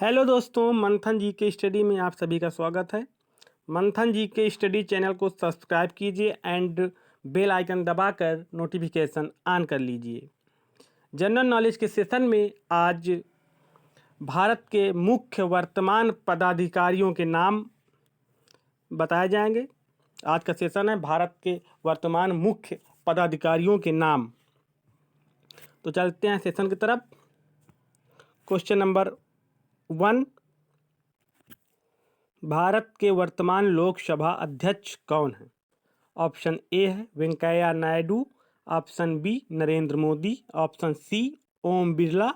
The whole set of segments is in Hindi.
हेलो दोस्तों, मंथन जी के स्टडी में आप सभी का स्वागत है। मंथन जी के स्टडी चैनल को सब्सक्राइब कीजिए एंड बेल आइकन दबाकर नोटिफिकेशन ऑन कर लीजिए। जनरल नॉलेज के सेशन में आज भारत के मुख्य वर्तमान पदाधिकारियों के नाम बताए जाएंगे। आज का सेशन है भारत के वर्तमान मुख्य पदाधिकारियों के नाम। तो चलते हैं सेशन की तरफ। क्वेश्चन नंबर 1, भारत के वर्तमान लोकसभा अध्यक्ष कौन है? ऑप्शन ए है Venkaiah Naidu, option B Narendra Modi, option C Om Birla,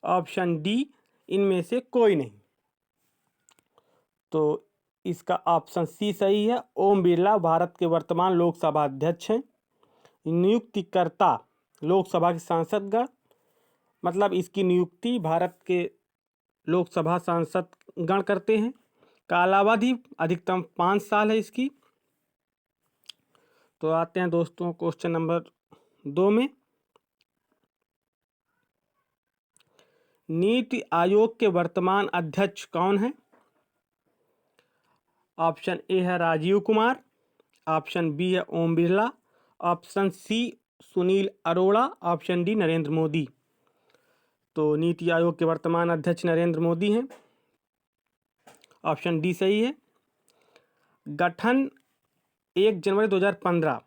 option D इनमें से कोई नहीं। तो इसका ऑप्शन सी सही है। ओम बिरला भारत के वर्तमान लोकसभा अध्यक्ष हैं। नियुक्तिकर्ता लोकसभा के सांसदगण, मतलब इसकी नियुक्ति भारत के लोकसभा सांसद गण करते हैं। कालावधि अधिकतम 5 साल है इसकी। तो आते हैं दोस्तों क्वेश्चन नंबर 2 में। नीति आयोग के वर्तमान अध्यक्ष कौन है? ऑप्शन ए है राजीव कुमार, ऑप्शन बी है Om Birla, option C Sunil Arora, option D Narendra Modi. तो नीति आयोग के वर्तमान अध्यक्ष नरेंद्र मोदी हैं। ऑप्शन डी सही है। गठन 1 जनवरी 2015।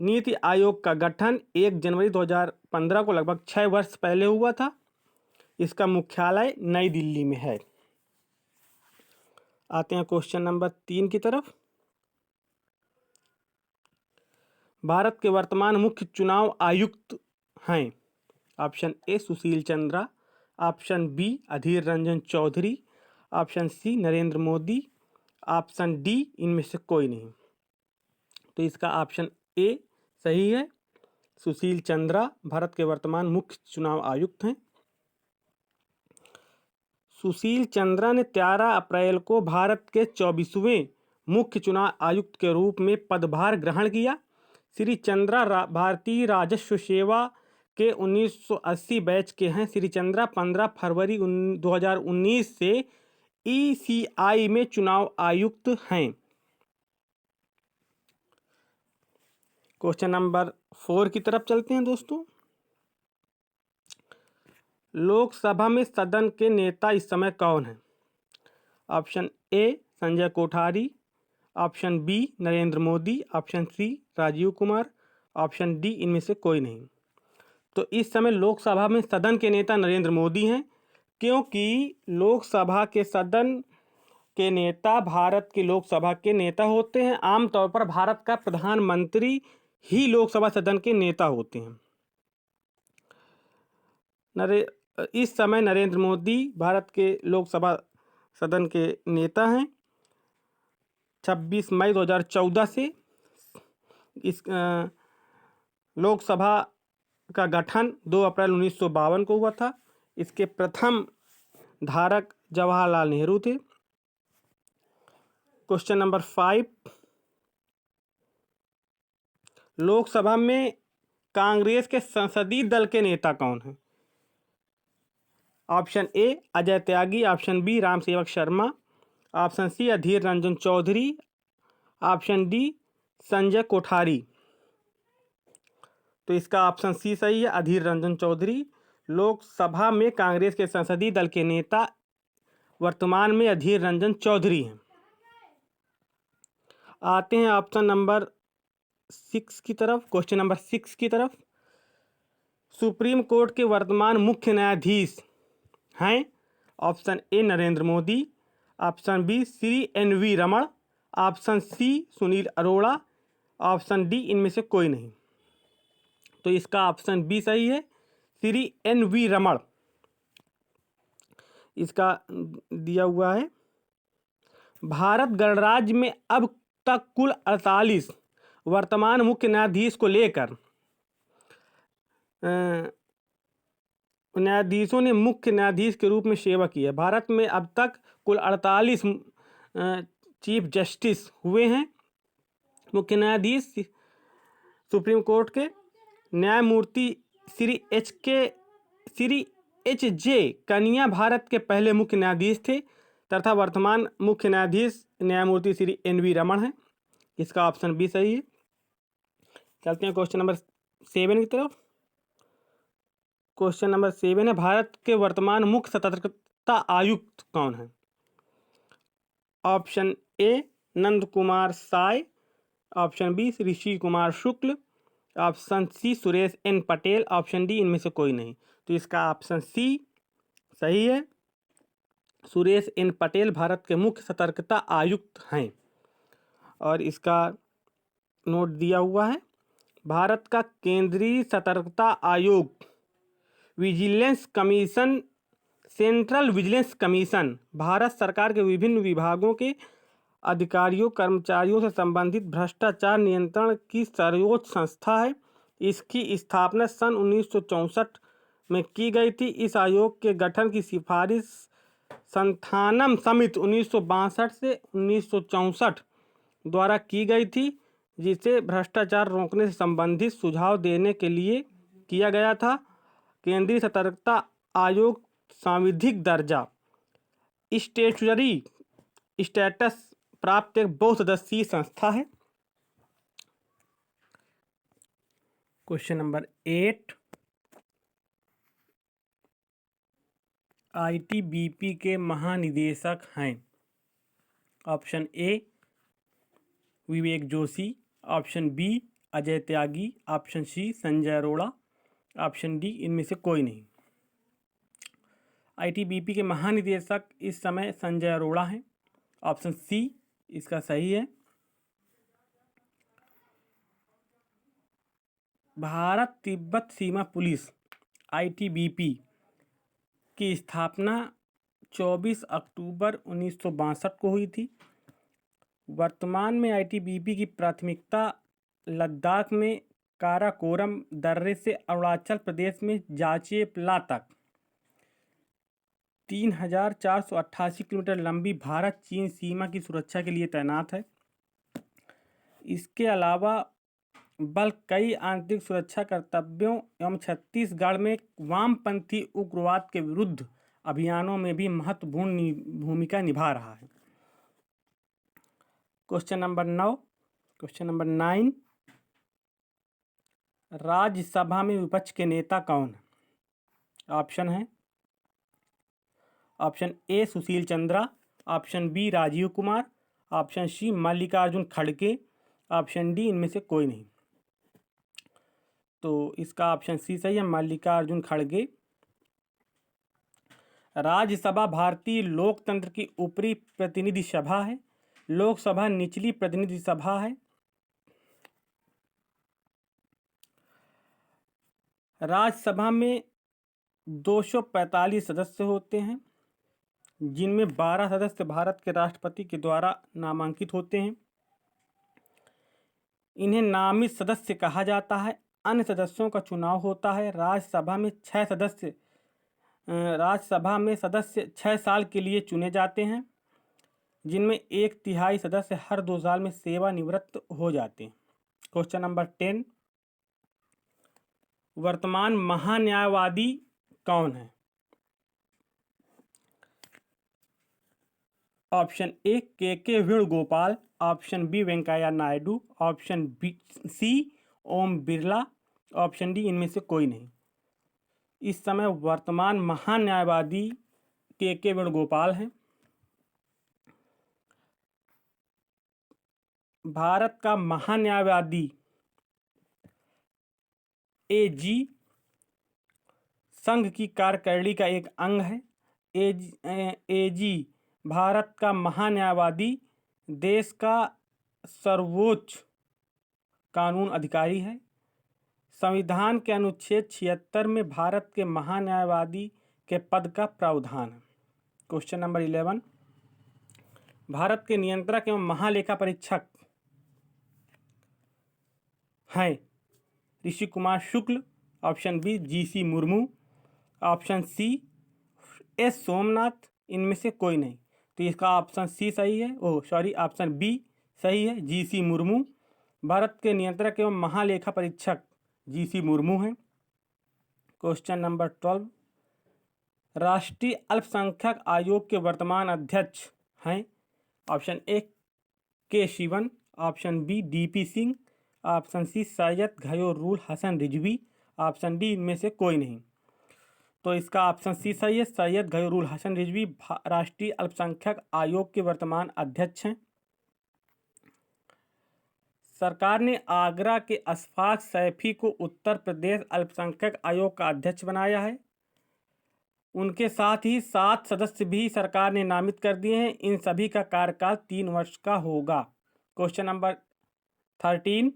नीति आयोग का गठन 1 जनवरी 2015 को लगभग 6 वर्ष पहले हुआ था। इसका मुख्यालय नई दिल्ली में है। आते हैं क्वेश्चन नंबर 3 की तरफ। भारत के वर्तमान मुख्य चुनाव आयुक्त हैं। Option A Sushil Chandra, option B Adhir Ranjan Chowdhury, option C Narendra Modi, option D इनमें से कोई नहीं। तो इसका ऑप्शन ए सही है। सुशील चंद्रा भारत के वर्तमान मुख्य चुनाव आयुक्त हैं। सुशील चंद्रा ने 13 अप्रैल को भारत के 24वें मुख्य चुनाव आयुक्त के रूप में पदभार ग्रहण किया। श्री चंद्रा भारतीय राजस्व सेवा के 1980 बैच के हैं। श्री चंद्रा 15 फरवरी 2019 से ECI में चुनाव आयुक्त हैं। क्वेश्चन नंबर 4 की तरफ चलते हैं दोस्तों। लोकसभा में सदन के नेता इस समय कौन है? Option A Sanjay Kothari, option B Narendra Modi, option C Rajiv Kumar, option D इनमें से कोई नहीं। तो इस समय लोकसभा में सदन के नेता नरेंद्र मोदी हैं, क्योंकि लोकसभा के सदन के नेता भारत की लोकसभा के नेता होते हैं। आमतौर पर भारत का प्रधानमंत्री ही लोकसभा सदन के नेता होते हैं। इस समय नरेंद्र मोदी भारत के लोकसभा सदन के नेता हैं। 26 मई 2014 से इस लोकसभा का गठन 2 अप्रैल 1952 को हुआ था। इसके प्रथम धारक जवाहरलाल नेहरू थे। क्वेश्चन नंबर 5, लोकसभा में कांग्रेस के संसदीय दल के नेता कौन हैं? Option A Ajay Tyagi, option B Ramsevak Sharma, option C Adhir Ranjan Chowdhury, option D Sanjay Kothari. तो इसका ऑप्शन सी सही है, अधीर रंजन चौधरी। लोकसभा में कांग्रेस के संसदीय दल के नेता वर्तमान में अधीर रंजन चौधरी हैं। आते हैं ऑप्शन नंबर 6 की तरफ। क्वेश्चन नंबर 6 की तरफ। सुप्रीम कोर्ट के वर्तमान मुख्य न्यायाधीश हैं। Option A Narendra Modi, option B Shri NV Raman, option C Sunil Arora, option D इनमें से कोई नहीं। तो इसका ऑप्शन बी सही है, श्री NV रमण। इसका दिया हुआ है। भारत गणराज्य में अब तक कुल 48 वर्तमान मुख्य न्यायाधीश को लेकर न्यायाधीशों ने मुख्य न्यायाधीश के रूप में सेवा की है। भारत में अब तक कुल 48 चीफ जस्टिस हुए हैं, मुख्य न्यायाधीश सुप्रीम कोर्ट के। न्यायमूर्ति श्री एच जे कनिया भारत के पहले मुख्य न्यायाधीश थे तथा वर्तमान मुख्य न्यायाधीश न्यायमूर्ति श्री NV रमन है। इसका ऑप्शन बी सही है। चलते हैं क्वेश्चन नंबर 7 की तरफ। क्वेश्चन नंबर 7 है, भारत के वर्तमान मुख्य सतर्कता आयुक्त कौन है? Option A Nand Kumar Sai, option B Rishi Kumar Shukla, option C Suresh N Patel, option D इनमें से कोई नहीं। तो इसका ऑप्शन सी सही है। सुरेश N पटेल भारत के मुख्य सतर्कता आयुक्त हैं। और इसका नोट दिया हुआ है, भारत का केंद्रीय सतर्कता आयोग vigilance commission, central vigilance commission Bharat सरकार के विभिन्न विभागों के अधिकारियों कर्मचारियों से संबंधित भ्रष्टाचार नियंत्रण की सर्वोच्च संस्था है। इसकी स्थापना सन 1964 में की गई थी। इस आयोग के गठन की सिफारिश संथानम समिति 1962 से 1964 द्वारा की गई थी, जिसे भ्रष्टाचार रोकने से संबंधित सुझाव देने के लिए किया गया था। केंद्रीय सतर्कता आयोग सांविधिक दर्जा स्टैट्यूटरी स्टेटस प्राप्त एक बहुसदस्यीय संस्था है। क्वेश्चन नंबर 8, ITBP के महानिदेशक हैं? Option A Vivek Joshi, option B Ajay Tyagi, option C Sanjay Arora, option D इनमें से कोई नहीं। ITBP के महानिदेशक इस समय संजय अरोड़ा हैं। ऑप्शन सी इसका सही है। भारत तिब्बत सीमा पुलिस ITBP की स्थापना 24 अक्टूबर 1962 को हुई थी। वर्तमान में ITBP की प्राथमिकता लद्दाख में काराकोरम दर्रे से अरुणाचल प्रदेश में जाचेपला तक 3488 किलोमीटर लंबी भारत चीन सीमा की सुरक्षा के लिए तैनात है। इसके अलावा बल कई आंतरिक सुरक्षा कर्तव्यों एवं छत्तीसगढ़ में वामपंथी उग्रवाद के विरुद्ध अभियानों में भी महत्वपूर्ण भूमिका निभा रहा है। क्वेश्चन नंबर 9, राज्यसभा में विपक्ष के नेता कौन है? ऑप्शन है, option A Sushil Chandra, option B Rajiv Kumar, option C Mallikarjun खड़गे, ऑप्शन डी इनमें से कोई नहीं। तो इसका ऑप्शन सी सही है, मल्लिकार्जुन खड़गे। राज्यसभा भारतीय लोकतंत्र की ऊपरी प्रतिनिधि सभा है। लोकसभा निचली प्रतिनिधि सभा है। राज्यसभा में 245 सदस्य होते हैं, जिनमें 12 सदस्य भारत के राष्ट्रपति के द्वारा नामांकित होते हैं। इन्हें नामित सदस्य कहा जाता है। अन्य सदस्यों का चुनाव होता है। राज्यसभा में सदस्य 6 साल के लिए चुने जाते हैं, जिनमें 1/3 सदस्य हर 2 साल में सेवानिवृत्त हो जाते हैं। क्वेश्चन नंबर 10, वर्तमान महान्यायवादी कौन है? Option A K Venugopal, option B Venkaiah Naidu, option B C Om Birla, option D इनमें से कोई नहीं। इस समय वर्तमान महान्यायवादी के वेणुगोपाल हैं। भारत का महान्यायवादी AG संघ की कार्यकारिणी का एक अंग है। AG भारत का महान्यायवादी देश का सर्वोच्च कानून अधिकारी है। संविधान के अनुच्छेद 76 में भारत के महान्यायवादी के पद का प्रावधान है। क्वेश्चन नंबर 11, भारत के नियंत्रक एवं महालेखा परीक्षक हैं Rishi Kumar Shukla, option B GC Murmu, option C S Somnath, इनमें से कोई नहीं। तो इसका ऑप्शन सी सही है, ऑप्शन बी सही है, GC मुर्मू। भारत के नियंत्रक एवं महालेखा परीक्षक GC मुर्मू हैं। क्वेश्चन नंबर 12, राष्ट्रीय अल्पसंख्यक आयोग के वर्तमान अध्यक्ष हैं? Option A K Sivan, option B DP Singh, option C Syed Ghayorul Hasan Rizvi, option D इनमें से कोई नहीं। तो इसका ऑप्शन सी सही है। सैयद गयोरुल हसन रिजवी राष्ट्रीय अल्पसंख्यक आयोग के वर्तमान अध्यक्ष हैं। सरकार ने आगरा के अशफाक सैफी को उत्तर प्रदेश अल्पसंख्यक आयोग का अध्यक्ष बनाया है। उनके साथ ही 7 सदस्य भी सरकार ने नामित कर दिए हैं। इन सभी का कार्यकाल 3 वर्ष का होगा। क्वेश्चन नंबर 13,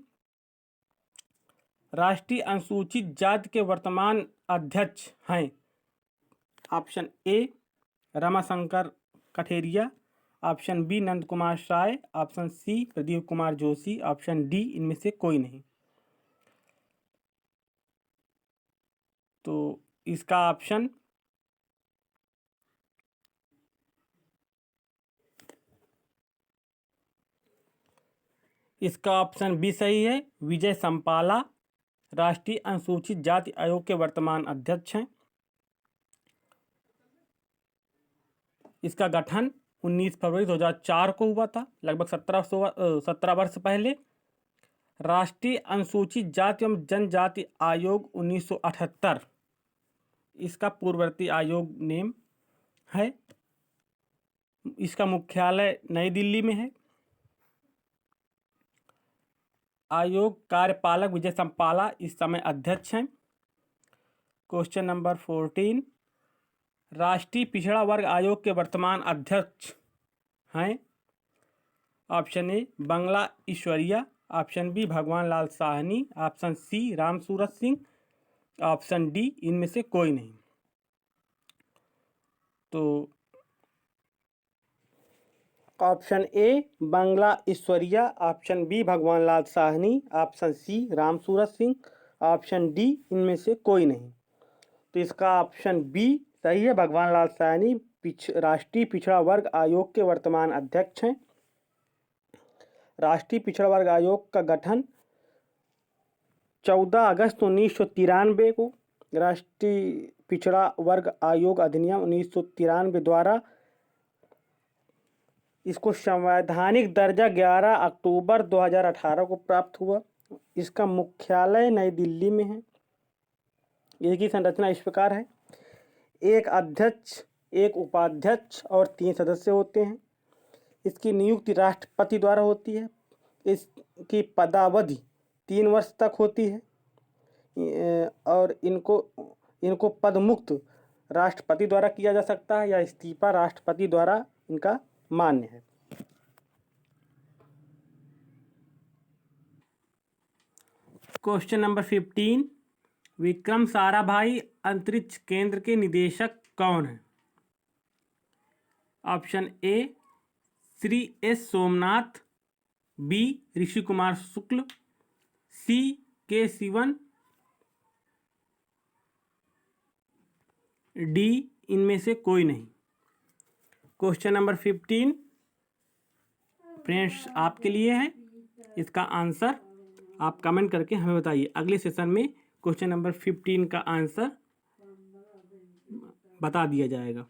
राष्ट्रीय अनुसूचित जाति के वर्तमान अध्यक्ष हैं? Option A Ramshankar Katheria, option B Nand Kumar Rai, option C Pradeep Kumar Joshi, option D इनमें से कोई नहीं। तो इसका ऑप्शन बी सही है। विजय संपाला राष्ट्रीय अनुसूचित जाति आयोग के वर्तमान अध्यक्ष हैं। इसका गठन 19 फरवरी 2004 को हुआ था, लगभग 17 वर्ष पहले। राष्ट्रीय अनुसूचित जाति एवं जनजाति आयोग 1978 इसका पूर्ववर्ती आयोग नेम है। इसका मुख्यालय नई दिल्ली में है। आयोग कार्यपालक विजय संपाला इस समय अध्यक्ष हैं। क्वेश्चन नंबर 14, राष्ट्रीय पिछड़ा वर्ग आयोग के वर्तमान अध्यक्ष हैं? Option A Bangla Ishwaria, option B Bhagwan Lal Sahni, option C Ram Surat Singh, option D इनमें से कोई नहीं। तो option A Bangla Ishwaria, option B Bhagwan Lal Sahni, option C Ram Surat Singh, option D इनमें से कोई नहीं। तो इसका ऑप्शन बी सही है। भगवान लाल साहनी राष्ट्रीय पिछड़ा वर्ग आयोग के वर्तमान अध्यक्ष हैं। राष्ट्रीय पिछड़ा वर्ग आयोग का गठन 14 अगस्त 1993 को राष्ट्रीय पिछड़ा वर्ग आयोग अधिनियम 1993 द्वारा इसको संवैधानिक दर्जा 11 अक्टूबर 2018 को प्राप्त हुआ। इसका मुख्यालय नई दिल्ली में है। इसकी संरचना इस प्रकार है: एक अध्यक्ष, एक उपाध्यक्ष और 3 सदस्य होते हैं। इसकी नियुक्ति राष्ट्रपति द्वारा होती है। इसकी पदावधि 3 वर्ष तक होती है और इनको पदमुक्त राष्ट्रपति द्वारा किया जा सकता है या इस्तीफा राष्ट्रपति द्वारा इनका मान्य है। क्वेश्चन नंबर 15, विक्रम साराभाई अंतरिक्ष केंद्र के निदेशक कौन हैं? Option A Shri S Somnath, B Rishi Kumar Shukla, C K Sivan, D इनमें से कोई नहीं। क्वेश्चन नंबर 15 फ्रेंड्स आपके लिए है। इसका आंसर आप कमेंट करके हमें बताइए। अगले सेशन में क्वेश्चन नंबर 15 का आंसर बता दिया जाएगा।